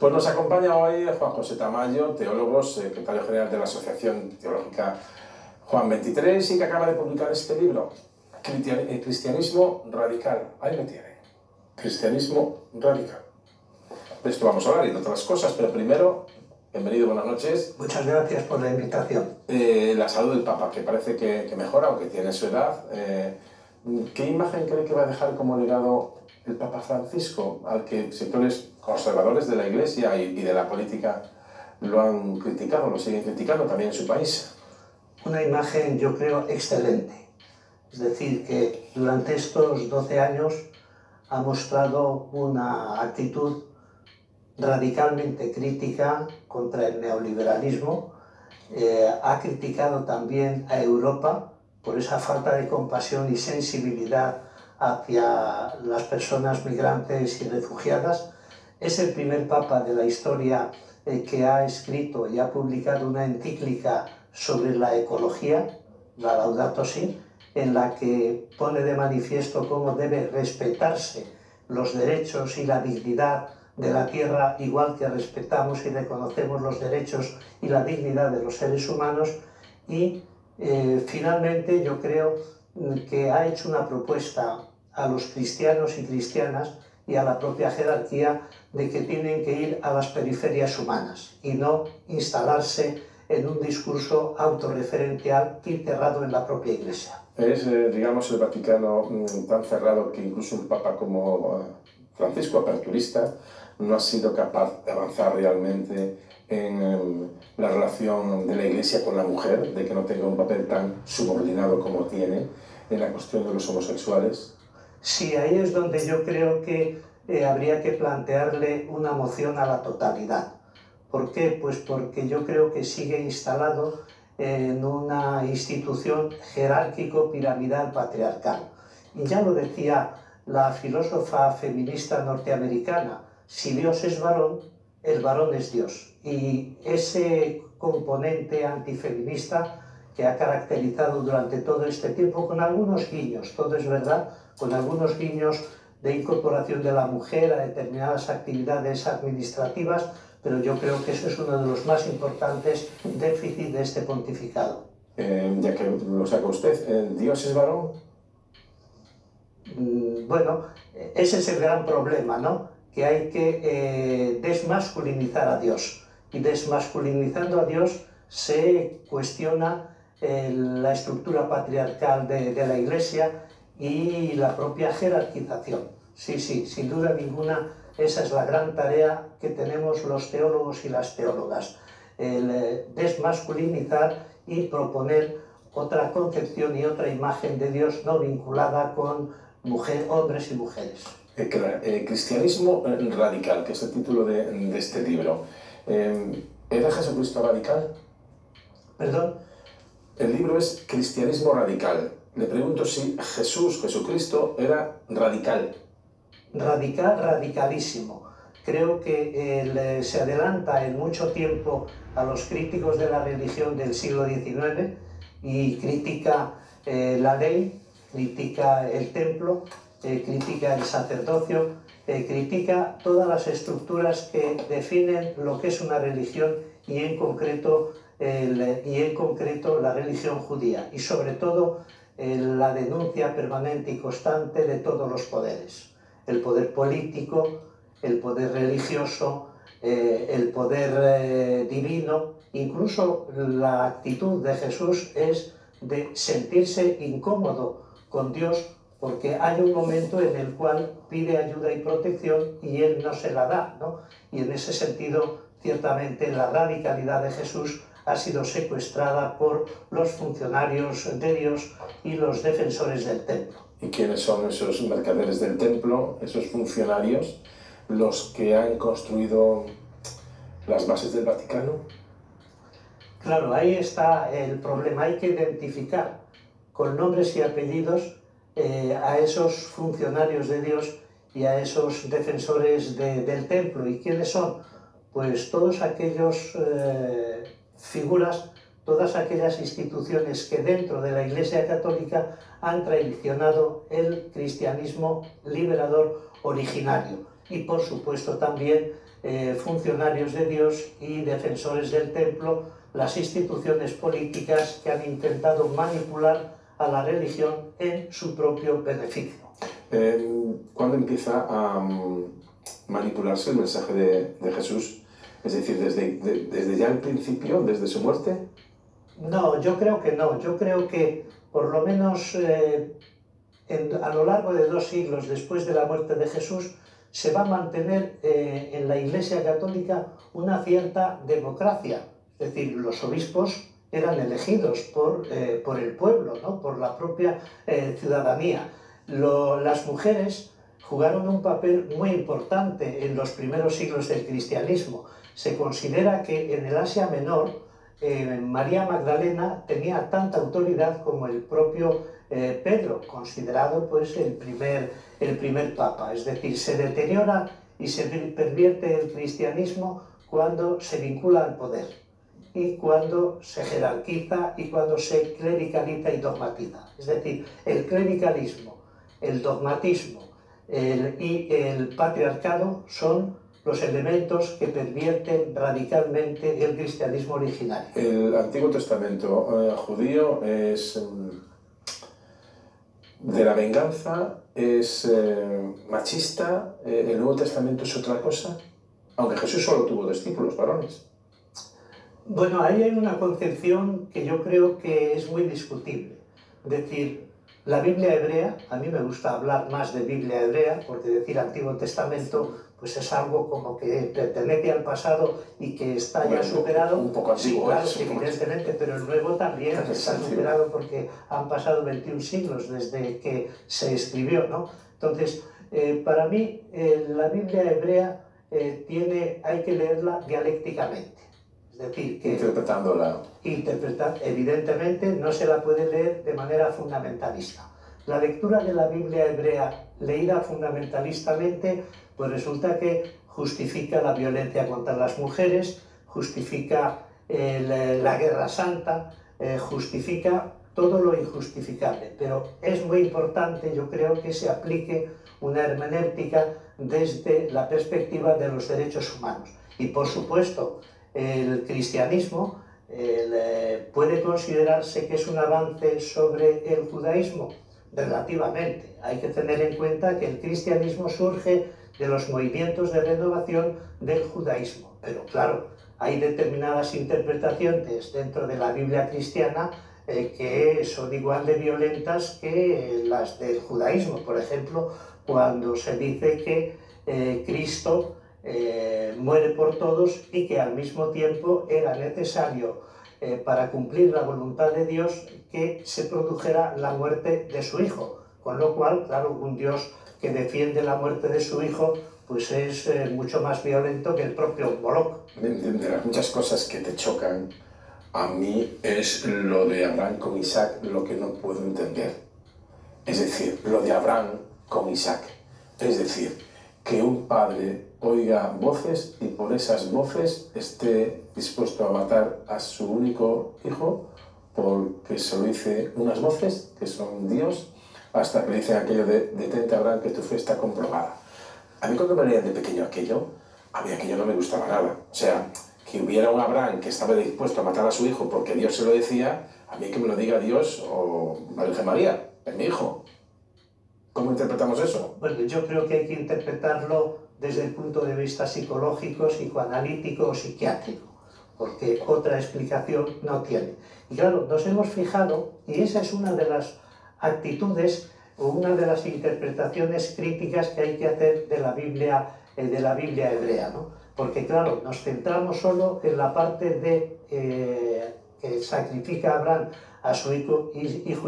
Pues nos acompaña hoy Juan José Tamayo, teólogo, secretario general de la Asociación Teológica Juan 23, y que acaba de publicar este libro, Cristianismo Radical. Ahí me tiene, Cristianismo Radical. De esto vamos a hablar y de otras cosas, pero primero, bienvenido, buenas noches. Muchas gracias por la invitación. La salud del Papa, que parece que mejora, aunque tiene su edad. ¿Qué imagen cree que va a dejar como legado el Papa Francisco, al que sectores conservadores de la Iglesia y de la política lo han criticado, lo siguen criticando también en su país? Una imagen, yo creo, excelente. Es decir, que durante estos 12 años ha mostrado una actitud radicalmente crítica contra el neoliberalismo. Ha criticado también a Europa por esa falta de compasión y sensibilidad hacia las personas migrantes y refugiadas. Es el primer papa de la historia que ha escrito y ha publicado una encíclica sobre la ecología, la Laudato Si, en la que pone de manifiesto cómo debe respetarse los derechos y la dignidad de la tierra, igual que respetamos y reconocemos los derechos y la dignidad de los seres humanos. Y finalmente yo creo que ha hecho una propuesta a los cristianos y cristianas y a la propia jerarquía de que tienen que ir a las periferias humanas y no instalarse en un discurso autorreferencial y cerrado en la propia Iglesia. Es, digamos, el Vaticano tan cerrado que incluso un papa como Francisco, aperturista, no ha sido capaz de avanzar realmente en la relación de la Iglesia con la mujer, de que no tenga un papel tan subordinado como tiene en la cuestión de los homosexuales. Sí, ahí es donde yo creo que habría que plantearle una moción a la totalidad. ¿Por qué? Pues porque yo creo que sigue instalado en una institución jerárquico-piramidal patriarcal. Y ya lo decía la filósofa feminista norteamericana: si Dios es varón, el varón es Dios. Y ese componente antifeminista que ha caracterizado durante todo este tiempo, con algunos guiños, todo es verdad, con algunos guiños de incorporación de la mujer a determinadas actividades administrativas, pero yo creo que eso es uno de los más importantes déficits de este pontificado. Ya que lo saca usted, ¿Dios es varón? Bueno, ese es el gran problema, ¿no? Que hay que desmasculinizar a Dios. Y desmasculinizando a Dios se cuestiona la estructura patriarcal de la Iglesia y la propia jerarquización. Sí, sin duda ninguna, esa es la gran tarea que tenemos los teólogos y las teólogas, el desmasculinizar y proponer otra concepción y otra imagen de Dios no vinculada con hombres y mujeres. Cristianismo Radical, que es el título de este libro. ¿Era Jesucristo radical? ¿Perdón? El libro es Cristianismo Radical. Le pregunto si Jesucristo, era radical. Radical, radicalísimo. Creo que se adelanta en mucho tiempo a los críticos de la religión del siglo XIX y critica la ley, critica el templo, critica el sacerdocio, critica todas las estructuras que definen lo que es una religión y en concreto la religión judía, y sobre todo la denuncia permanente y constante de todos los poderes: el poder político, el poder religioso, el poder divino. Incluso la actitud de Jesús es de sentirse incómodo con Dios, porque hay un momento en el cual pide ayuda y protección y Él no se la da, ¿no? Y en ese sentido, ciertamente, la radicalidad de Jesús ha sido secuestrada por los funcionarios de Dios y los defensores del templo. ¿Y quiénes son esos mercaderes del templo, esos funcionarios, los que han construido las bases del Vaticano? Claro, ahí está el problema. Hay que identificar con nombres y apellidos a esos funcionarios de Dios y a esos defensores del templo. ¿Y quiénes son? Pues todos aquellos figuras, todas aquellas instituciones que dentro de la Iglesia Católica han traicionado el cristianismo liberador originario. y por supuesto también funcionarios de Dios y defensores del templo, las instituciones políticas que han intentado manipular a la religión en su propio beneficio. ¿Cuándo empieza a manipularse el mensaje de Jesús? Es decir, desde ya el principio, desde su muerte. No, yo creo que no. Yo creo que por lo menos a lo largo de 2 siglos después de la muerte de Jesús se va a mantener en la Iglesia Católica una cierta democracia. Es decir, los obispos eran elegidos por el pueblo, ¿no? Por la propia ciudadanía. Las mujeres jugaron un papel muy importante en los primeros siglos del cristianismo. Se considera que en el Asia Menor María Magdalena tenía tanta autoridad como el propio Pedro, considerado pues el primer papa. Es decir, se deteriora y se pervierte el cristianismo cuando se vincula al poder y cuando se jerarquiza y cuando se clericaliza y dogmatiza. Es decir, el clericalismo, el dogmatismo y el patriarcado son los elementos que pervierten radicalmente el cristianismo originario. El Antiguo Testamento judío es de la venganza, es machista. El Nuevo Testamento es otra cosa, aunque Jesús solo tuvo discípulos varones. Bueno, ahí hay una concepción que yo creo que es muy discutible. Es decir, la Biblia hebrea, a mí me gusta hablar más de Biblia hebrea, porque decir Antiguo Testamento pues es algo como que pertenece al pasado y que está ya superado. Un poco antiguo, sí, claro, evidentemente, pero el nuevo también está superado porque han pasado 21 siglos desde que se escribió, ¿no? Entonces, para mí, la Biblia hebrea hay que leerla dialécticamente. Es decir, que interpretándola. Evidentemente no se la puede leer de manera fundamentalista. La lectura de la Biblia hebrea leída fundamentalistamente, pues resulta que justifica la violencia contra las mujeres, justifica la guerra santa, justifica todo lo injustificable. Pero es muy importante, yo creo, que se aplique una hermenéutica desde la perspectiva de los derechos humanos. Y por supuesto, el cristianismo puede considerarse que es un avance sobre el judaísmo. Relativamente. Hay que tener en cuenta que el cristianismo surge de los movimientos de renovación del judaísmo. Pero claro, hay determinadas interpretaciones dentro de la Biblia cristiana que son igual de violentas que las del judaísmo. Por ejemplo, cuando se dice que Cristo muere por todos y que al mismo tiempo era necesario para cumplir la voluntad de Dios que se produjera la muerte de su hijo, con lo cual, claro, un Dios que defiende la muerte de su hijo pues es mucho más violento que el propio Moloch. De las muchas cosas que te chocan, a mí es lo de Abraham con Isaac lo que no puedo entender. Es decir, lo de Abraham con Isaac. Es decir, que un padre oiga voces y por esas voces esté dispuesto a matar a su único hijo porque se lo dice unas voces que son Dios, hasta que le dicen aquello de detente, Abraham, que tu fe está comprobada. A mí cuando me leían de pequeño aquello, a mí aquello no me gustaba nada. O sea, que hubiera un Abraham que estaba dispuesto a matar a su hijo porque Dios se lo decía, a mí que me lo diga Dios o la Virgen María, es mi hijo. ¿Cómo interpretamos eso? Bueno, yo creo que hay que interpretarlo desde el punto de vista psicológico, psicoanalítico o psiquiátrico, porque otra explicación no tiene. Y claro, nos hemos fijado, y esa es una de las actitudes o una de las interpretaciones críticas que hay que hacer de la Biblia hebrea, ¿no? Porque claro, nos centramos solo en la parte de que sacrifica Abraham a su hijo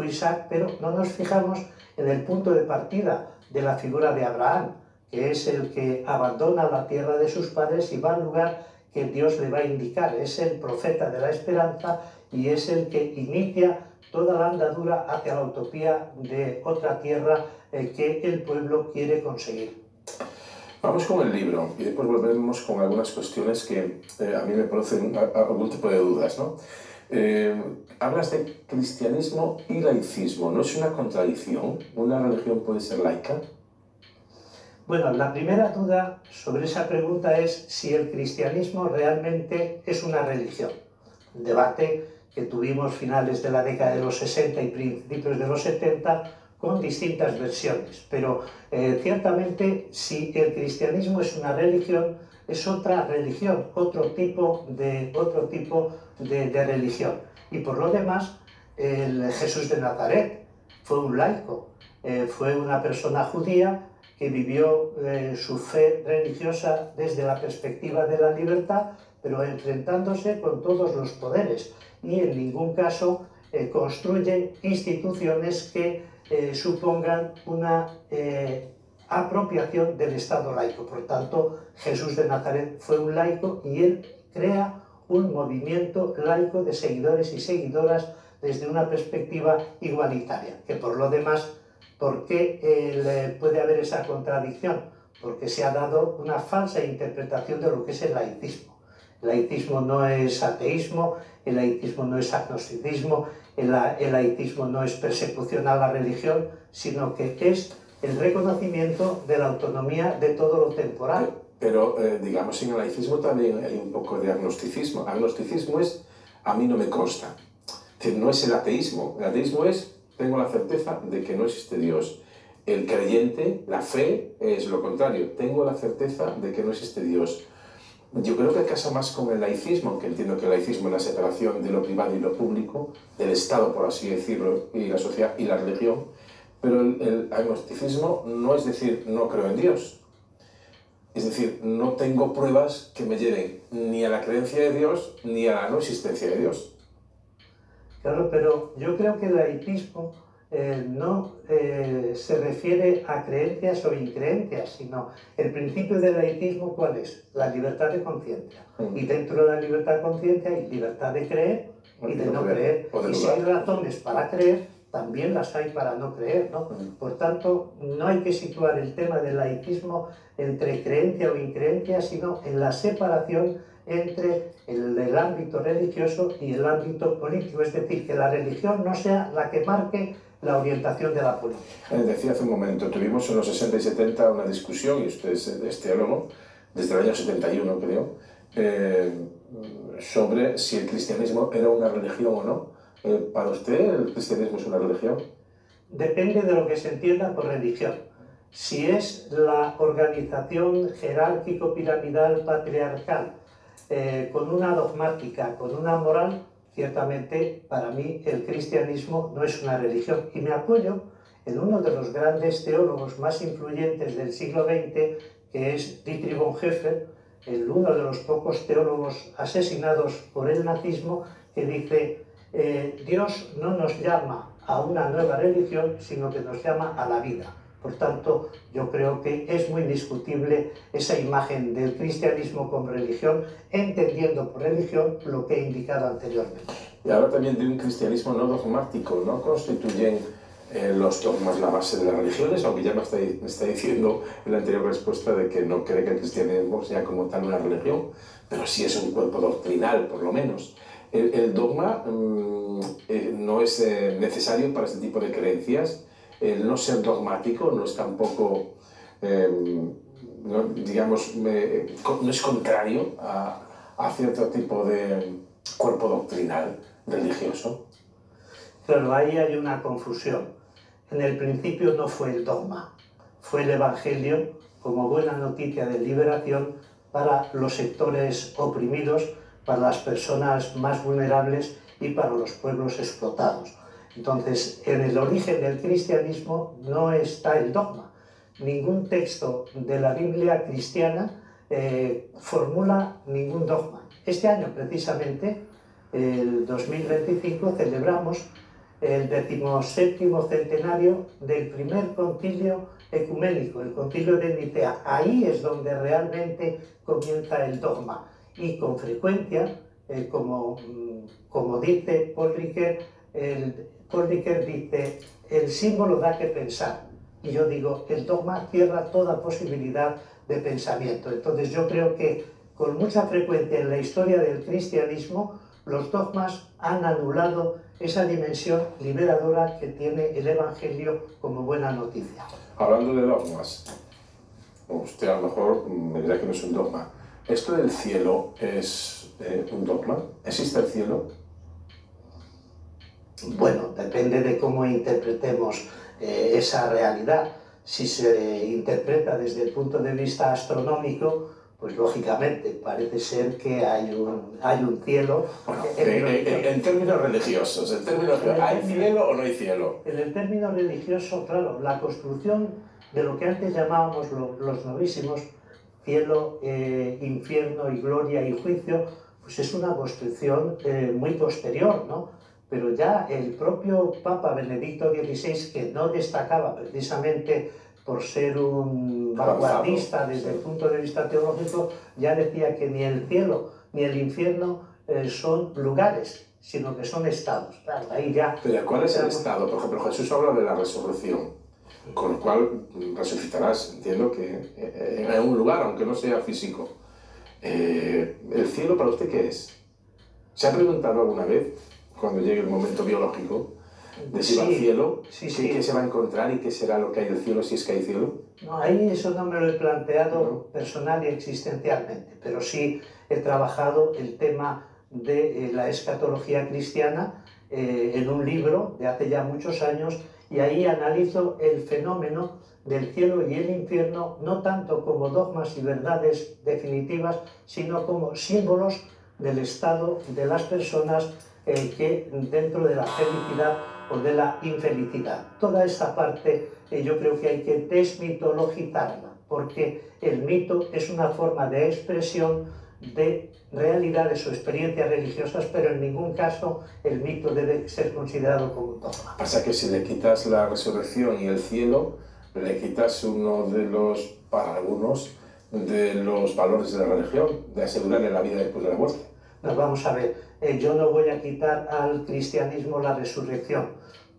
Isaac, pero no nos fijamos en el punto de partida de la figura de Abraham, que es el que abandona la tierra de sus padres y va al lugar que Dios le va a indicar. Es el profeta de la esperanza y es el que inicia toda la andadura hacia la utopía de otra tierra que el pueblo quiere conseguir. Vamos con el libro y después volvemos con algunas cuestiones que a mí me producen algún tipo de dudas, ¿no? Hablas de cristianismo y laicismo. ¿No es una contradicción? ¿Una religión puede ser laica? Bueno, la primera duda sobre esa pregunta es si el cristianismo realmente es una religión. Un debate que tuvimos finales de la década de los 60 y principios de los 70 con distintas versiones. Pero ciertamente, si el cristianismo es una religión, es otra religión, otro tipo de religión. Y por lo demás, el Jesús de Nazaret fue un laico, fue una persona judía que vivió su fe religiosa desde la perspectiva de la libertad, pero enfrentándose con todos los poderes, y en ningún caso construye instituciones que supongan una apropiación del Estado laico. Por tanto, Jesús de Nazaret fue un laico y él crea un movimiento laico de seguidores y seguidoras desde una perspectiva igualitaria, que por lo demás, ¿por qué puede haber esa contradicción? Porque se ha dado una falsa interpretación de lo que es el laicismo. El laicismo no es ateísmo, el laicismo no es agnosticismo, el laicismo no es persecución a la religión, sino que es el reconocimiento de la autonomía de todo lo temporal. Pero digamos, en el laicismo también hay un poco de agnosticismo. Agnosticismo es, a mí no me consta. Es decir, no es el ateísmo. El ateísmo es, tengo la certeza de que no existe Dios. El creyente, la fe, es lo contrario. Tengo la certeza de que no existe Dios. Yo creo que casa más con el laicismo, aunque entiendo que el laicismo es la separación de lo privado y lo público, del Estado, por así decirlo, y la sociedad y la religión, pero el agnosticismo no es decir no creo en Dios. Es decir, no tengo pruebas que me lleven ni a la creencia de Dios ni a la no existencia de Dios. Claro, pero yo creo que el laicismo no se refiere a creencias o increencias, sino el principio del laicismo, ¿cuál es? La libertad de conciencia. Y dentro de la libertad de conciencia hay libertad de creer y de no creer. Y si hay razones para creer, también las hay para no creer, ¿no? Por tanto, no hay que situar el tema del laicismo entre creencia o increencia, sino en la separación entre el ámbito religioso y el ámbito político, es decir, que la religión no sea la que marque la orientación de la política. Decía hace un momento, tuvimos en los 60 y 70 una discusión, y usted es teólogo, desde el año 71 creo, sobre si el cristianismo era una religión o no. ¿Para usted el cristianismo es una religión? Depende de lo que se entienda por religión. Si es la organización jerárquico-piramidal patriarcal, con una dogmática, con una moral, ciertamente para mí el cristianismo no es una religión. Y me apoyo en uno de los grandes teólogos más influyentes del siglo XX, que es Dietrich Bonhoeffer, uno de los pocos teólogos asesinados por el nazismo, que dice: Dios no nos llama a una nueva religión, sino que nos llama a la vida. Por tanto, yo creo que es muy discutible esa imagen del cristianismo como religión, entendiendo por religión lo que he indicado anteriormente. Y ahora también de un cristianismo no dogmático, ¿no constituyen los dogmas la base de las religiones? Aunque ya me está diciendo en la anterior respuesta de que no cree que el cristianismo sea como tal una religión, pero sí es un cuerpo doctrinal, por lo menos. El dogma no es necesario para este tipo de creencias. El no ser dogmático no es tampoco, digamos, no es contrario a cierto tipo de cuerpo doctrinal religioso. Claro, ahí hay una confusión. En el principio no fue el dogma, fue el Evangelio como buena noticia de liberación para los sectores oprimidos, para las personas más vulnerables y para los pueblos explotados. Entonces, en el origen del cristianismo no está el dogma. Ningún texto de la Biblia cristiana formula ningún dogma. Este año, precisamente, el 2025, celebramos el 17º centenario del primer concilio ecuménico, el concilio de Nicea. Ahí es donde realmente comienza el dogma. Y con frecuencia, como dice Paul Ricoeur, dice: el símbolo da que pensar. Y yo digo, el dogma cierra toda posibilidad de pensamiento. Entonces yo creo que con mucha frecuencia en la historia del cristianismo los dogmas han anulado esa dimensión liberadora que tiene el Evangelio como buena noticia. Hablando de dogmas, usted a lo mejor me dirá que no es un dogma. ¿Esto del cielo es un dogma? ¿Existe el cielo? Bueno, depende de cómo interpretemos esa realidad. Si se interpreta desde el punto de vista astronómico, pues lógicamente parece ser que hay un cielo. Bueno, en términos religiosos, ¿hay cielo o no hay cielo? En el término religioso, claro, la construcción de lo que antes llamábamos los novísimos, cielo, infierno y gloria y juicio, pues es una construcción muy posterior, ¿no? Pero ya el propio Papa Benedicto XVI, que no destacaba precisamente por ser un vanguardista desde el punto de vista teológico, ya decía que ni el cielo ni el infierno son lugares, sino que son estados. Claro, ahí ya... Pero ¿cuál es el estado? Por ejemplo, Jesús habla de la resurrección, con lo cual resucitarás, entiendo que en algún lugar, aunque no sea físico. ¿El cielo para usted qué es? ¿Se ha preguntado alguna vez, cuando llegue el momento biológico, de si va al cielo, qué se va a encontrar y qué será lo que hay del cielo, si es que hay cielo? No, ahí eso no me lo he planteado personal y existencialmente, pero sí he trabajado el tema de la escatología cristiana en un libro de hace ya muchos años, y ahí analizo el fenómeno del cielo y el infierno no tanto como dogmas y verdades definitivas, sino como símbolos del estado de las personas que dentro de la felicidad o de la infelicidad. Toda esta parte yo creo que hay que desmitologizarla, porque el mito es una forma de expresión de realidades o experiencias religiosas, pero en ningún caso el mito debe ser considerado como un dogma. Pasa que si le quitas la resurrección y el cielo, le quitas uno de los, para algunos, de los valores de la religión, de asegurarle la vida después de la muerte. Nos vamos a ver, yo no voy a quitar al cristianismo la resurrección,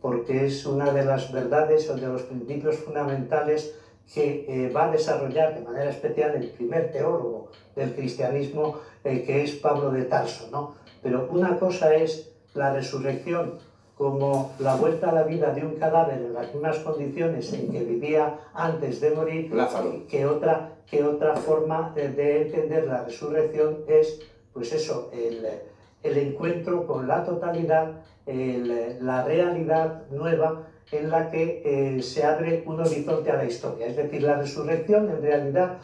porque es una de las verdades o de los principios fundamentales que va a desarrollar de manera especial el primer teólogo del cristianismo, que es Pablo de Tarso, ¿no? Pero una cosa es la resurrección como la vuelta a la vida de un cadáver en las mismas condiciones en que vivía antes de morir, Lázaro. que otra forma de entender la resurrección es, pues eso, el encuentro con la totalidad, la realidad nueva en la que se abre un horizonte a la historia. Es decir, la resurrección en realidad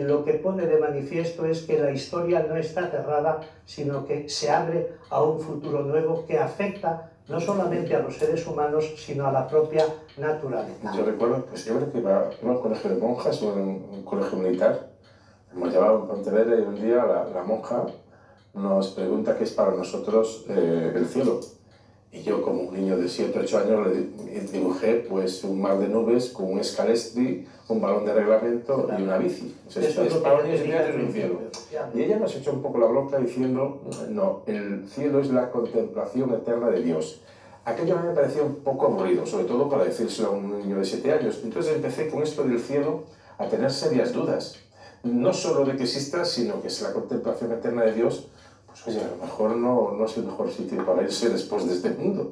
lo que pone de manifiesto es que la historia no está cerrada, sino que se abre a un futuro nuevo que afecta no solamente a los seres humanos, sino a la propia naturaleza. Yo recuerdo, pues yo creo que iba a un colegio de monjas o en un colegio militar, hemos llevado en Pontevedra, y un día la monja nos pregunta qué es para nosotros el cielo. Y yo, como un niño de 7 o 8 años, le dibujé pues, un mar de nubes con un escalestri, un balón de reglamento y una bici. O sea, es para los niños es un cielo. Y ella nos echó un poco la bronca diciendo, no, el cielo es la contemplación eterna de Dios. Aquello a mí me parecía un poco aburrido, sobre todo para decírselo a un niño de 7 años. Entonces empecé con esto del cielo a tener serias dudas. No solo de que exista, sino que es la contemplación eterna de Dios. Pues oye, a lo mejor no es el mejor sitio para irse después de este mundo.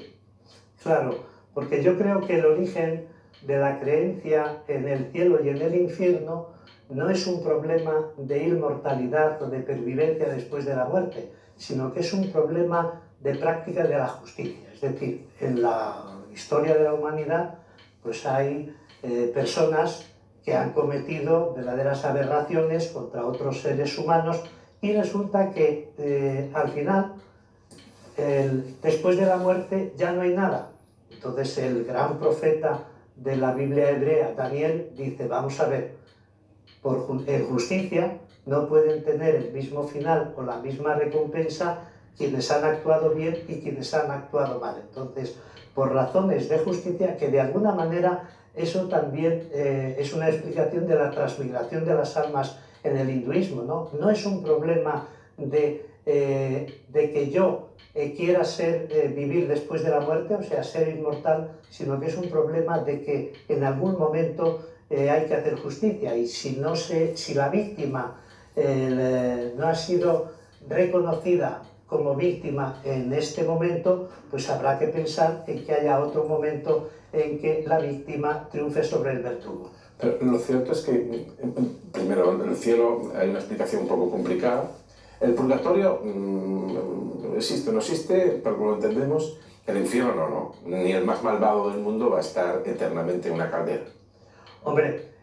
Claro, porque yo creo que el origen de la creencia en el cielo y en el infierno no es un problema de inmortalidad o de pervivencia después de la muerte, sino que es un problema de práctica de la justicia. Es decir, en la historia de la humanidad pues hay personas que han cometido verdaderas aberraciones contra otros seres humanos, y resulta que al final, después de la muerte, ya no hay nada. Entonces el gran profeta de la Biblia hebrea, Daniel, dice, vamos a ver, en justicia no pueden tener el mismo final o la misma recompensa quienes han actuado bien y quienes han actuado mal. Entonces, por razones de justicia, que de alguna manera eso también es una explicación de la transmigración de las almas en el hinduismo, ¿no? No es un problema de que yo quiera vivir después de la muerte, o sea, ser inmortal, sino que es un problema de que en algún momento hay que hacer justicia, y si la víctima no ha sido reconocida como víctima en este momento, pues habrá que pensar en que haya otro momento en que la víctima triunfe sobre el verdugo. Pero lo cierto es que, primero, el cielo hay una explicación un poco complicada. El purgatorio existe o no existe, pero como lo entendemos, el infierno no. Ni el más malvado del mundo va a estar eternamente en una caldera. Hombre,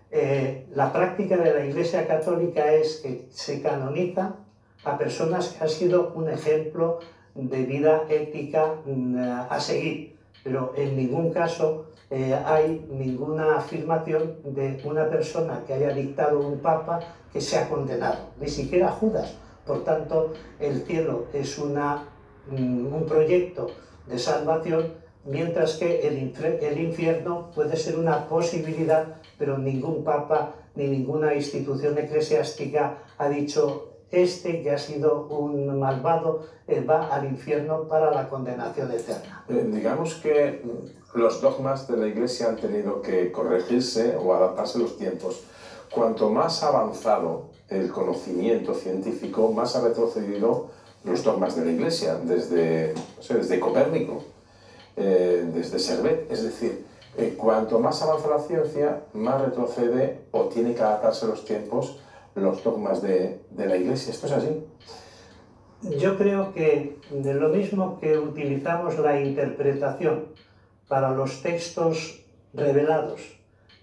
la práctica de la Iglesia Católica es que se canoniza a personas que han sido un ejemplo de vida ética a seguir, pero en ningún caso hay ninguna afirmación de una persona que haya dictado un papa que sea condenado, ni siquiera Judas. Por tanto, el cielo es un proyecto de salvación, mientras que el infierno puede ser una posibilidad, pero ningún papa ni ninguna institución eclesiástica ha dicho este que ha sido un malvado va al infierno para la condenación eterna. Digamos que los dogmas de la Iglesia han tenido que corregirse o adaptarse a los tiempos. Cuanto más avanzado el conocimiento científico, más ha retrocedido los dogmas de la Iglesia, desde Copérnico, desde Servet. Es decir, cuanto más avanza la ciencia, más retrocede o tiene que adaptarse a los tiempos los dogmas de la Iglesia. ¿Esto es así? Yo creo que de lo mismo que utilizamos la interpretación para los textos revelados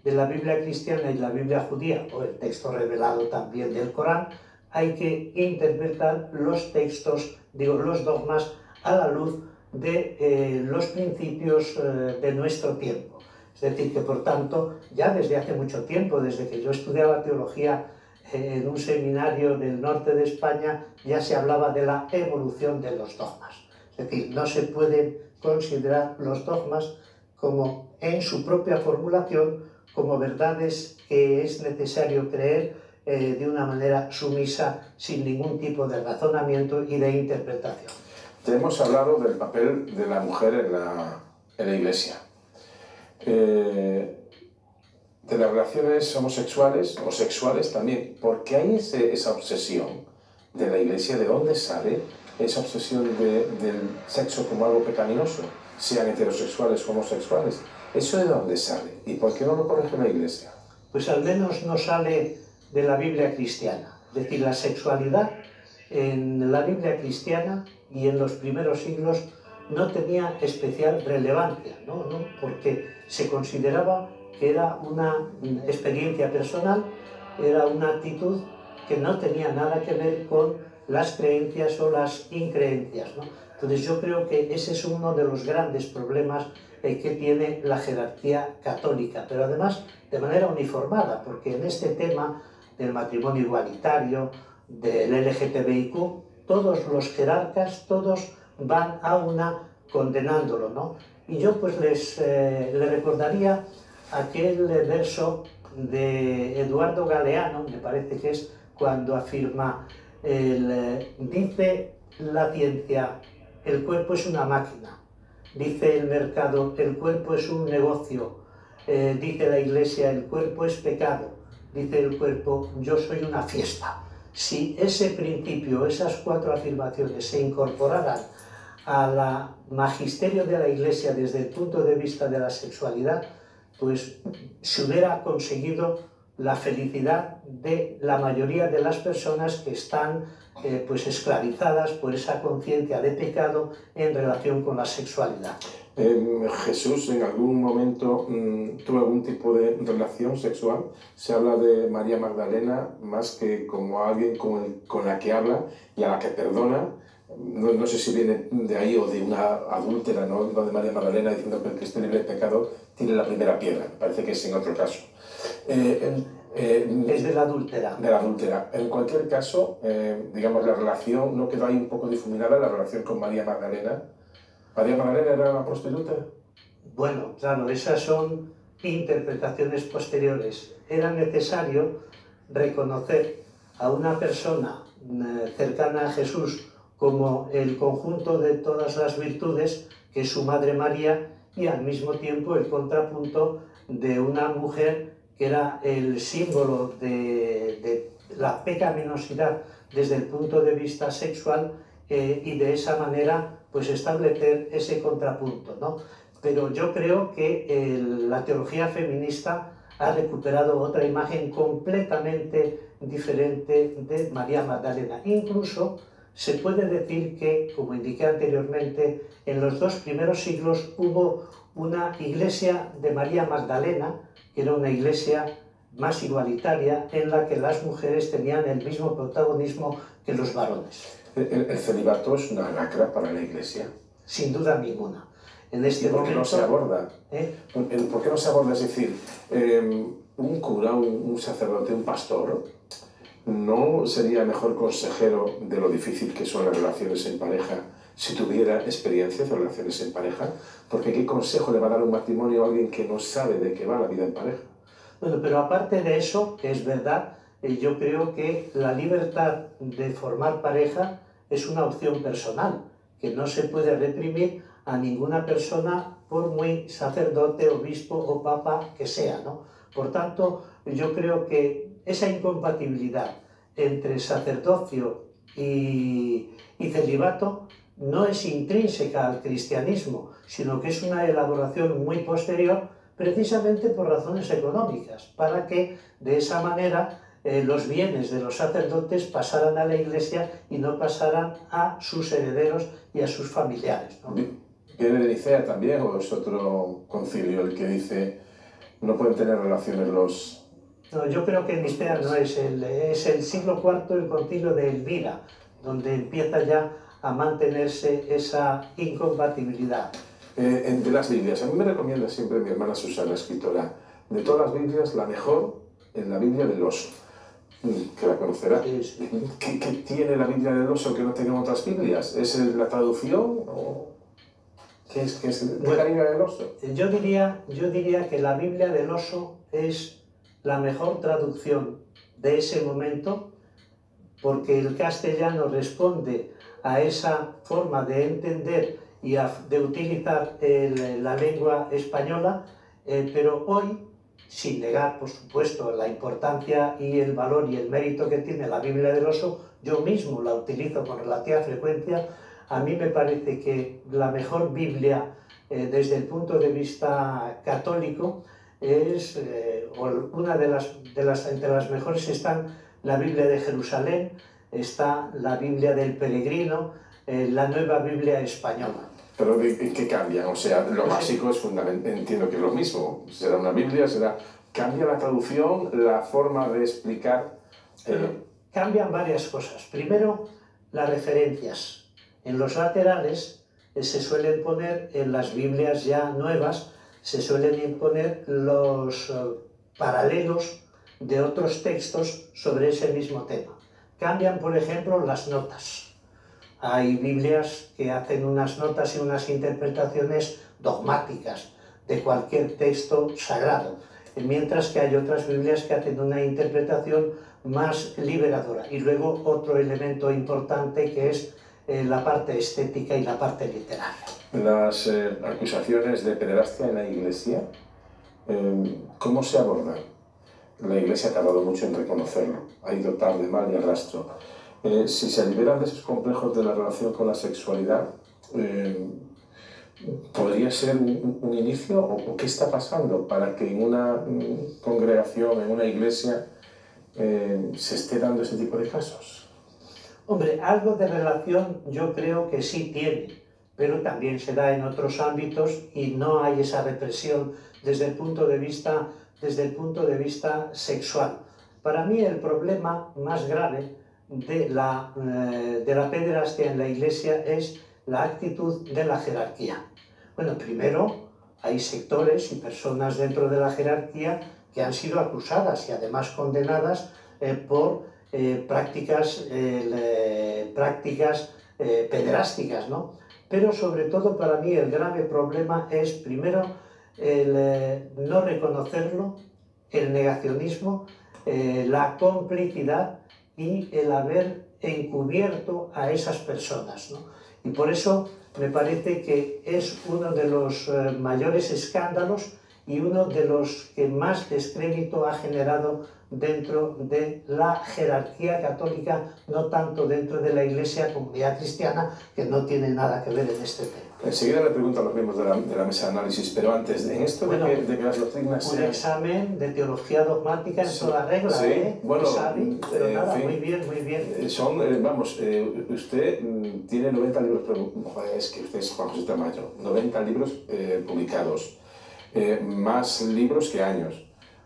de la Biblia cristiana y la Biblia judía, o el texto revelado también del Corán, hay que interpretar los textos, los dogmas, a la luz de los principios de nuestro tiempo. Es decir, que por tanto, ya desde hace mucho tiempo, desde que yo estudiaba teología en un seminario del norte de España, ya se hablaba de la evolución de los dogmas. Es decir, no se pueden considerar los dogmas como en su propia formulación, como verdades que es necesario creer de una manera sumisa, sin ningún tipo de razonamiento y de interpretación. Te hemos hablado del papel de la mujer en la Iglesia. De las relaciones homosexuales o sexuales también. ¿Por qué hay esa obsesión de la Iglesia? ¿De dónde sale esa obsesión del sexo como algo pecaminoso? Sean heterosexuales o homosexuales. ¿Eso de dónde sale? ¿Y por qué no lo corrige la Iglesia? Pues al menos no sale de la Biblia cristiana. Es decir, la sexualidad en la Biblia cristiana y en los primeros siglos no tenía especial relevancia, ¿no? Porque se consideraba que era una experiencia personal, era una actitud que no tenía nada que ver con las creencias o las increencias, ¿no? Entonces yo creo que ese es uno de los grandes problemas que tiene la jerarquía católica, pero además de manera uniformada, porque en este tema del matrimonio igualitario, del LGTBIQ, todos los jerarcas, todos van a una condenándolo, ¿no? Y yo pues le recordaría aquel verso de Eduardo Galeano, me parece que es cuando afirma, dice la ciencia, el cuerpo es una máquina, dice el mercado, el cuerpo es un negocio, dice la Iglesia, el cuerpo es pecado, dice el cuerpo, yo soy una fiesta. Si ese principio, esas cuatro afirmaciones se incorporaran al magisterio de la Iglesia desde el punto de vista de la sexualidad, pues se hubiera conseguido la felicidad de la mayoría de las personas que están pues esclavizadas por esa conciencia de pecado en relación con la sexualidad. ¿Jesús en algún momento tuvo algún tipo de relación sexual? Se habla de María Magdalena más que como alguien con la que habla y a la que perdona. No sé si viene de ahí o de una adúltera, ¿no? De María Magdalena diciendo que el que esté libre de pecado tiene la primera piedra. Me parece que es en otro caso. Es de la adúltera. De la adúltera. En cualquier caso, digamos, la relación no quedó ahí un poco difuminada, la relación con María Magdalena. ¿María Magdalena era una prostituta? Bueno, claro, esas son interpretaciones posteriores. Era necesario reconocer a una persona cercana a Jesús como el conjunto de todas las virtudes, que es su Madre María, y al mismo tiempo el contrapunto de una mujer que era el símbolo de la pecaminosidad desde el punto de vista sexual, y de esa manera pues establecer ese contrapunto, ¿no? Pero yo creo que la teología feminista ha recuperado otra imagen completamente diferente de María Magdalena. Incluso se puede decir que, como indiqué anteriormente, en los 2 primeros siglos hubo una iglesia de María Magdalena, que era una iglesia más igualitaria, en la que las mujeres tenían el mismo protagonismo que los varones. El celibato es una lacra para la Iglesia. Sin duda ninguna. En este ¿Y por qué momento, no se aborda? ¿eh? ¿Por qué no se aborda? Es decir, un cura, un sacerdote, un pastor, ¿no sería mejor consejero de lo difícil que son las relaciones en pareja si tuviera experiencia de relaciones en pareja? Porque ¿qué consejo le va a dar un matrimonio a alguien que no sabe de qué va la vida en pareja? Bueno, pero aparte de eso, que es verdad, yo creo que la libertad de formar pareja es una opción personal, que no se puede reprimir a ninguna persona por muy sacerdote, obispo o papa que sea, ¿no? Por tanto, yo creo que esa incompatibilidad entre sacerdocio y celibato no es intrínseca al cristianismo, sino que es una elaboración muy posterior, precisamente por razones económicas, para que de esa manera los bienes de los sacerdotes pasaran a la Iglesia y no pasaran a sus herederos y a sus familiares, ¿no? ¿Viene de Nicea también o es otro concilio el que dice no pueden tener relaciones los...? No, yo creo que Nicea no es el siglo IV, el concilio de Elvira, donde empieza ya a mantenerse esa incompatibilidad. De las Biblias, a mí me recomienda siempre mi hermana Susana, escritora, de todas las Biblias, la mejor es la Biblia del oso, que la conocerá. Sí. ¿Qué tiene la Biblia del oso que no tienen otras Biblias? ¿Es la traducción o qué es la Biblia del oso? Yo diría que la Biblia del oso es la mejor traducción de ese momento, porque el castellano responde a esa forma de entender y de utilizar la lengua española, pero hoy, sin negar, por supuesto, la importancia y el valor y el mérito que tiene la Biblia del oso, yo mismo la utilizo con relativa frecuencia. A mí me parece que la mejor Biblia, desde el punto de vista católico, es una entre las mejores están la Biblia de Jerusalén, está la Biblia del Peregrino, la Nueva Biblia Española. ¿Pero qué cambian? O sea, lo básico es fundamental, entiendo que es lo mismo. Será una Biblia, cambia la traducción, la forma de explicar... Cambian varias cosas. Primero, las referencias. En los laterales se suelen poner, en las Biblias ya nuevas, se suelen poner los paralelos de otros textos sobre ese mismo tema. Cambian, por ejemplo, las notas. Hay Biblias que hacen unas notas y unas interpretaciones dogmáticas de cualquier texto sagrado, mientras que hay otras Biblias que hacen una interpretación más liberadora. Y luego otro elemento importante que es la parte estética y la parte literaria. Las acusaciones de pederastia en la Iglesia, ¿cómo se abordan? La Iglesia ha tardado mucho en reconocerlo, ha ido tarde, mal y al rastro. Si se liberan de esos complejos de la relación con la sexualidad, ¿podría ser un inicio? ¿O qué está pasando para que en una congregación, en una iglesia, se esté dando ese tipo de casos? Hombre, algo de relación yo creo que sí tiene, pero también se da en otros ámbitos y no hay esa represión desde el punto de vista sexual. Para mí el problema más grave de la pederastia en la Iglesia es la actitud de la jerarquía. Bueno, primero hay sectores y personas dentro de la jerarquía que han sido acusadas y además condenadas por prácticas pederásticas, ¿no? Pero sobre todo para mí el grave problema es primero el no reconocerlo, el negacionismo, la complicidad y el haber encubierto a esas personas, ¿no? Y por eso me parece que es uno de los mayores escándalos y uno de los que más descrédito ha generado dentro de la jerarquía católica, no tanto dentro de la Iglesia Comunidad Cristiana, que no tiene nada que ver en este tema. Enseguida le pregunto a los miembros de la mesa de análisis, pero antes, en esto bueno, de que las doctrinas un examen de teología dogmática en toda regla, sí, bueno, Xavi, pero nada, en fin, muy bien, muy bien. Usted tiene 90 libros, es que usted es Juan José Tamayo, 90 libros publicados, más libros que años.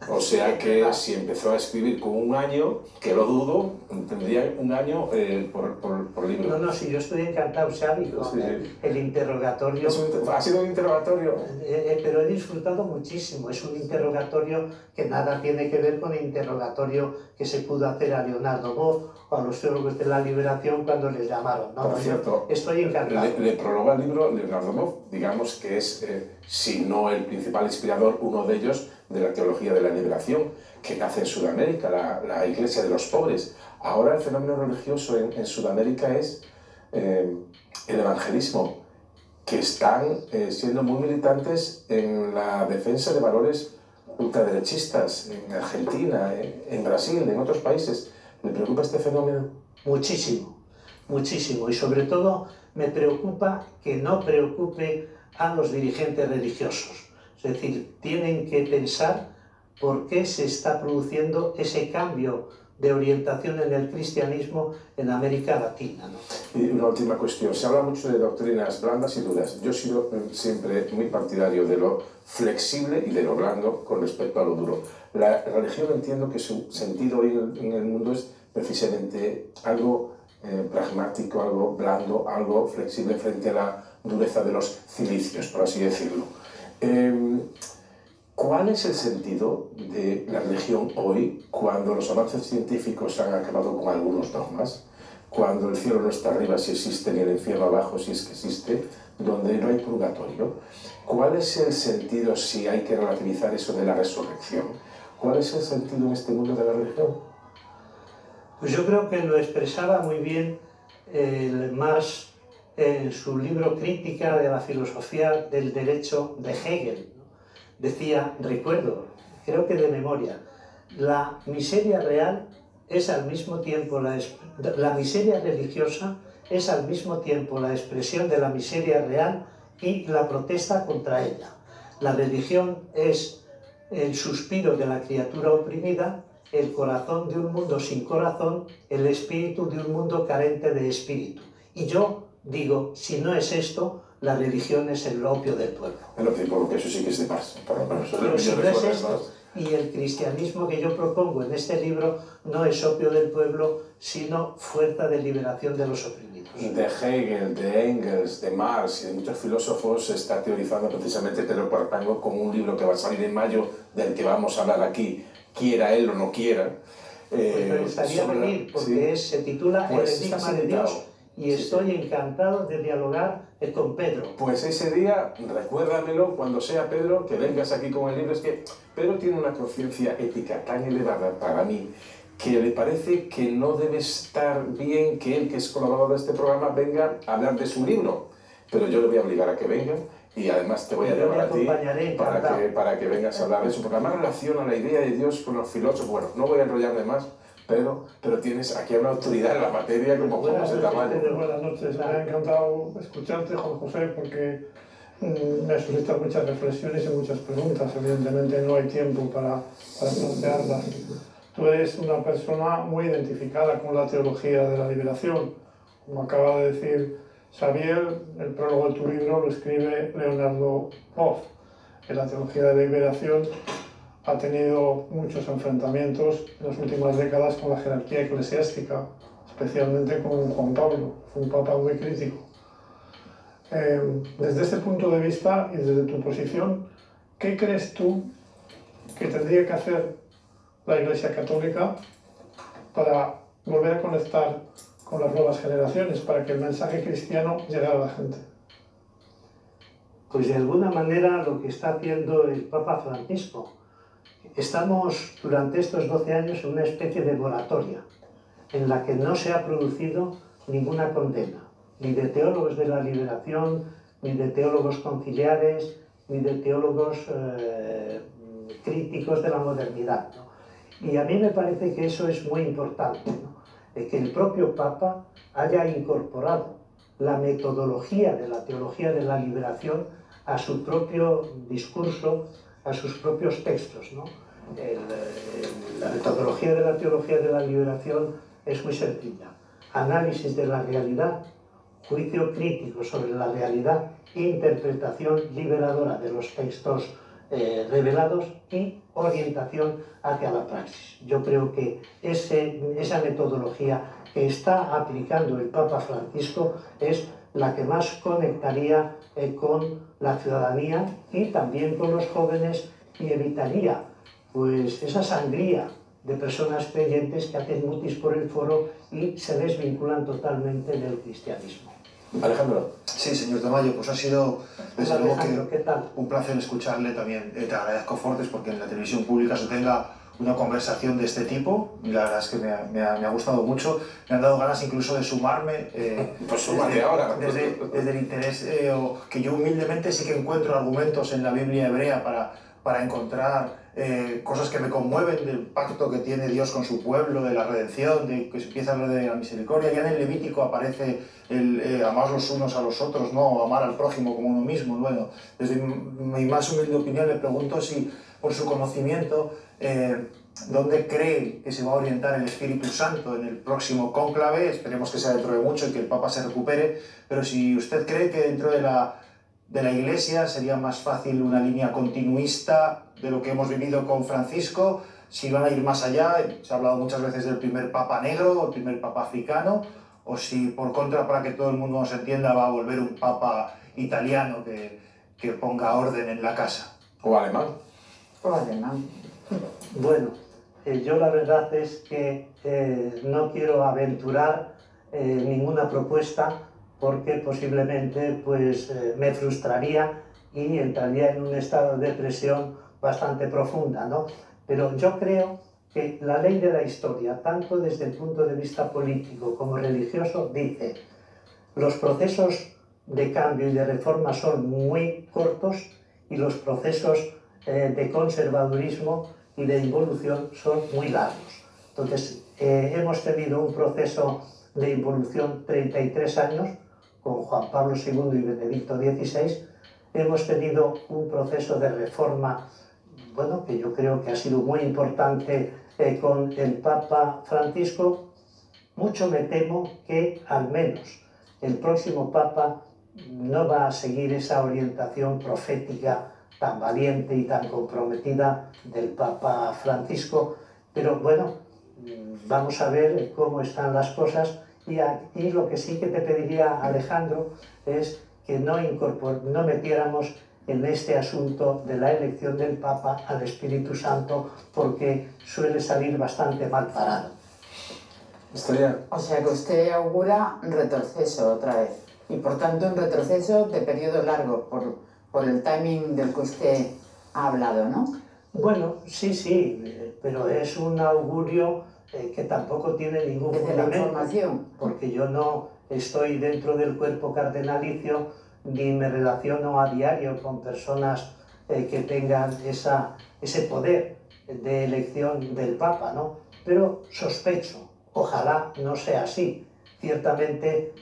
O sea que si empezó a escribir con un año, que lo dudo, tendría un año por libro. No, sí, yo estoy encantado, Xavi, con el interrogatorio. Ha sido un interrogatorio. Pero he disfrutado muchísimo. Es un interrogatorio que nada tiene que ver con el interrogatorio que se pudo hacer a Leonardo Boff o a los teólogos de la Liberación cuando les llamaron. Por cierto, estoy encantado. Le prologa el libro Leonardo Boff, digamos que es, si no el principal inspirador, uno de ellos, de la teología de la liberación, que nace en Sudamérica, la iglesia de los pobres. Ahora el fenómeno religioso en Sudamérica es el evangelismo, que están siendo muy militantes en la defensa de valores ultraderechistas, en Argentina, en Brasil, en otros países. ¿Le preocupa este fenómeno? Muchísimo, muchísimo. Y sobre todo me preocupa que no preocupe a los dirigentes religiosos. Es decir, tienen que pensar por qué se está produciendo ese cambio de orientación en el cristianismo en América Latina, ¿no? Y una última cuestión. Se habla mucho de doctrinas blandas y duras. Yo he sido siempre muy partidario de lo flexible y de lo blando con respecto a lo duro. La religión, entiendo que su sentido hoy en el mundo es precisamente algo pragmático, algo blando, algo flexible frente a la dureza de los cilicios, por así decirlo. ¿Cuál es el sentido de la religión hoy cuando los avances científicos han acabado con algunos dogmas? Cuando el cielo no está arriba si existe, ni el infierno abajo si es que existe, donde no hay purgatorio. ¿Cuál es el sentido, si hay que relativizar eso de la resurrección? ¿Cuál es el sentido en este mundo de la religión? Pues yo creo que lo expresaba muy bien Marx en su libro Crítica de la filosofía del derecho de Hegel. Decía, recuerdo, creo que de memoria, la miseria real es al mismo tiempo la miseria religiosa es al mismo tiempo la expresión de la miseria real y la protesta contra ella. La religión es el suspiro de la criatura oprimida, el corazón de un mundo sin corazón, el espíritu de un mundo carente de espíritu. Y yo digo, si no es esto, la religión es el opio del pueblo. El opio del pueblo, que eso sí que es de paz. Pero si no es esto, y el cristianismo que yo propongo en este libro no es opio del pueblo, sino fuerza de liberación de los oprimidos. De Hegel, de Engels, de Marx y de muchos filósofos se está teorizando precisamente Pedro Cuartango con un libro que va a salir en mayo, del que vamos a hablar aquí, quiera él o no quiera. Pues me gustaría venir, porque se titula El enigma de Dios. Y estoy encantado de dialogar con Pedro. Pues ese día, recuérdamelo cuando sea Pedro, que vengas aquí con el libro. Es que Pedro tiene una conciencia ética tan elevada para mí que le parece que no debe estar bien que él, que es colaborador de este programa, venga a hablar de su libro. Pero yo le voy a obligar a que venga y además te voy a llevar a ti para que vengas a hablar de eso. Porque además relaciona la idea de Dios con los filósofos. Bueno, no voy a enrollarme más. Pero tienes aquí una autoridad en la materia como Juan José Tamayo. Buenas noches, me ha encantado escucharte, Juan José, porque me suscitan muchas reflexiones y muchas preguntas. Evidentemente no hay tiempo para plantearlas. Tú eres una persona muy identificada con la teología de la liberación. Como acaba de decir Xavier, el prólogo de tu libro lo escribe Leonardo Boff. En la teología de la liberación ha tenido muchos enfrentamientos en las últimas décadas con la jerarquía eclesiástica, especialmente con Juan Pablo, fue un papa muy crítico. Desde este punto de vista y desde tu posición, ¿qué crees tú que tendría que hacer la Iglesia Católica para volver a conectar con las nuevas generaciones, para que el mensaje cristiano llegara a la gente? Pues de alguna manera lo que está haciendo el Papa Francisco. Estamos durante estos 12 años en una especie de moratoria en la que no se ha producido ninguna condena, ni de teólogos de la liberación, ni de teólogos conciliares, ni de teólogos críticos de la modernidad, ¿no? Y a mí me parece que eso es muy importante, ¿no? Que el propio Papa haya incorporado la metodología de la teología de la liberación a su propio discurso, a sus propios textos, ¿no? La metodología de la teología de la liberación es muy sencilla. Análisis de la realidad, juicio crítico sobre la realidad, interpretación liberadora de los textos revelados y orientación hacia la praxis. Yo creo que esa metodología que está aplicando el Papa Francisco es la que más conectaría con la ciudadanía y también con los jóvenes y evitaría pues esa sangría de personas creyentes que hacen mutis por el foro y se desvinculan totalmente del cristianismo. Alejandro. Sí, señor Tamayo, pues ha sido desde luego que ¿qué tal? un placer escucharle también. Te agradezco, Fortes, porque en la televisión pública se tenga una conversación de este tipo, y la verdad es que me ha gustado mucho. Me han dado ganas incluso de sumarme Pues súmate ahora. Desde el interés que yo humildemente sí que encuentro argumentos en la Biblia hebrea para encontrar cosas que me conmueven del pacto que tiene Dios con su pueblo, de la redención, de que se empieza a hablar de la misericordia. Ya en el Levítico aparece el amar los unos a los otros, ¿no? Amar al prójimo como uno mismo. Bueno, desde mi más humilde opinión le pregunto si, por su conocimiento, ¿dónde cree que se va a orientar el Espíritu Santo en el próximo cónclave? Esperemos que sea dentro de mucho y que el Papa se recupere, pero si usted cree que dentro de la Iglesia sería más fácil una línea continuista de lo que hemos vivido con Francisco, si van a ir más allá, se ha hablado muchas veces del primer Papa negro, el primer Papa africano, o si por contra, para que todo el mundo nos entienda, va a volver un Papa italiano que ponga orden en la casa. O alemán. O alemán. Bueno, yo la verdad es que no quiero aventurar ninguna propuesta porque posiblemente pues, me frustraría y entraría en un estado de depresión bastante profunda, ¿no? Pero yo creo que la ley de la historia, tanto desde el punto de vista político como religioso, dice los procesos de cambio y de reforma son muy cortos y los procesos de conservadurismo y de involución son muy largos. Entonces, hemos tenido un proceso de involución 33 años, con Juan Pablo II y Benedicto XVI, hemos tenido un proceso de reforma, bueno, que yo creo que ha sido muy importante con el Papa Francisco. Mucho me temo que al menos el próximo Papa no va a seguir esa orientación profética tan valiente y tan comprometida del Papa Francisco, pero bueno, vamos a ver cómo están las cosas. Y lo que sí que te pediría, Alejandro, es que no metiéramos en este asunto de la elección del Papa al Espíritu Santo, porque suele salir bastante mal parado. Estrella. O sea que usted augura un retroceso otra vez, y por tanto un retroceso de periodo largo, por el timing del que usted ha hablado, ¿no? Bueno, sí, pero es un augurio que tampoco tiene ningún fundamento, porque yo no estoy dentro del cuerpo cardenalicio ni me relaciono a diario con personas que tengan ese poder de elección del Papa, ¿no? Pero sospecho, ojalá no sea así. Ciertamente,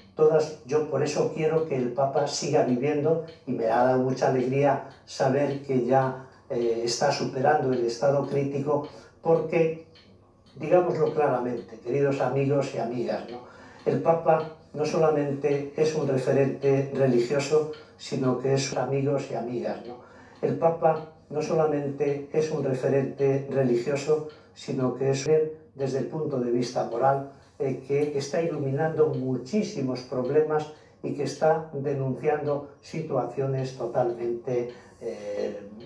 yo por eso quiero que el Papa siga viviendo, y me ha dado mucha alegría saber que ya está superando el estado crítico, porque, digámoslo claramente, queridos amigos y amigas, ¿no? El Papa no solamente es un referente religioso, sino que es amigos y amigas, ¿no? El Papa no solamente es un referente religioso, sino que es, desde el punto de vista moral, que está iluminando muchísimos problemas y que está denunciando situaciones totalmente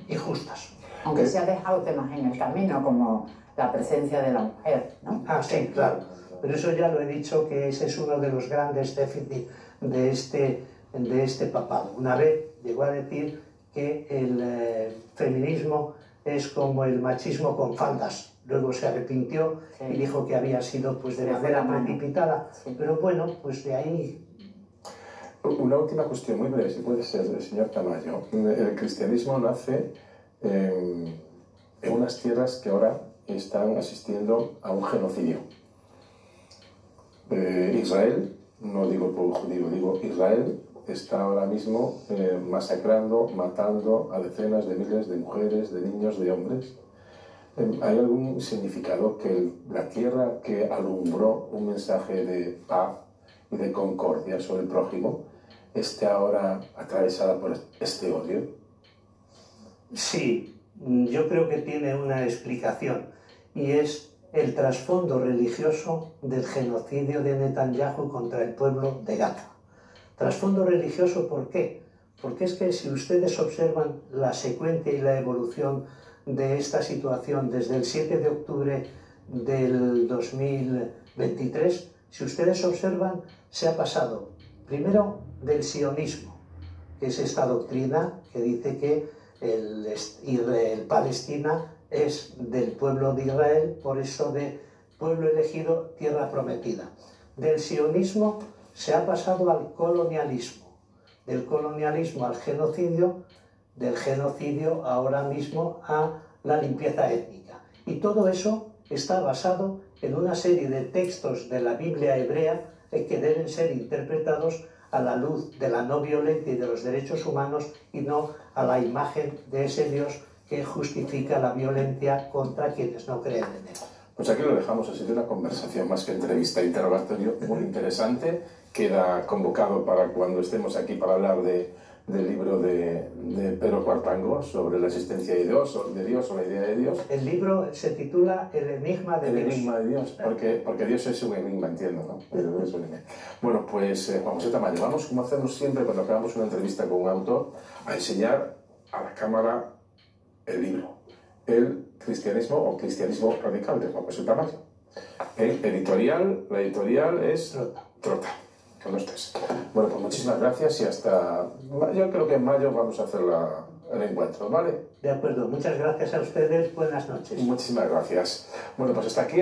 injustas. Aunque se ha dejado temas en el camino, como la presencia de la mujer, ¿no? Ah, sí, claro. Pero eso ya lo he dicho, que ese es uno de los grandes déficits de este papado. Una vez llegó a decir que el feminismo es como el machismo con faldas. Luego se arrepintió y dijo que había sido pues de manera precipitada. Sí. Pero bueno, pues de ahí... Una última cuestión muy breve, si puede ser, señor Tamayo. El cristianismo nace en unas tierras que ahora están asistiendo a un genocidio. Israel, no digo el pueblo judío, digo Israel, está ahora mismo masacrando, matando a decenas de miles de mujeres, de niños, de hombres. ¿Hay algún significado que la tierra que alumbró un mensaje de paz y de concordia sobre el prójimo esté ahora atravesada por este odio? Sí, yo creo que tiene una explicación, y es el trasfondo religioso del genocidio de Netanyahu contra el pueblo de Gaza. Trasfondo religioso, ¿por qué? Porque es que si ustedes observan la secuencia y la evolución de esta situación desde el 7 de octubre del 2023, si ustedes observan, se ha pasado primero del sionismo, que es esta doctrina que dice que Palestina es del pueblo de Israel, por eso de pueblo elegido, tierra prometida. Del sionismo se ha pasado al colonialismo, del colonialismo al genocidio, del genocidio ahora mismo a la limpieza étnica. Y todo eso está basado en una serie de textos de la Biblia hebrea que deben ser interpretados a la luz de la no violencia y de los derechos humanos, y no a la imagen de ese Dios que justifica la violencia contra quienes no creen en él. Pues aquí lo dejamos, ha sido una conversación más que entrevista, interrogatorio muy interesante. Queda convocado para cuando estemos aquí para hablar del libro de Pedro Cuartango sobre la existencia de Dios o la idea de Dios. El libro se titula El enigma de Dios. El enigma de Dios, porque Dios es un enigma, entiendo, ¿no? Es un enigma. Bueno, pues Juan José Tamayo, vamos, como hacemos siempre cuando acabamos una entrevista con un autor, a enseñar a la cámara el libro, El cristianismo o cristianismo radical, de Juan José Tamayo. La editorial es Trota. Con los tres. Bueno, pues muchísimas gracias y hasta... Yo creo que en mayo vamos a hacer el encuentro, ¿vale? De acuerdo, muchas gracias a ustedes, buenas noches. Muchísimas gracias. Bueno, pues hasta aquí.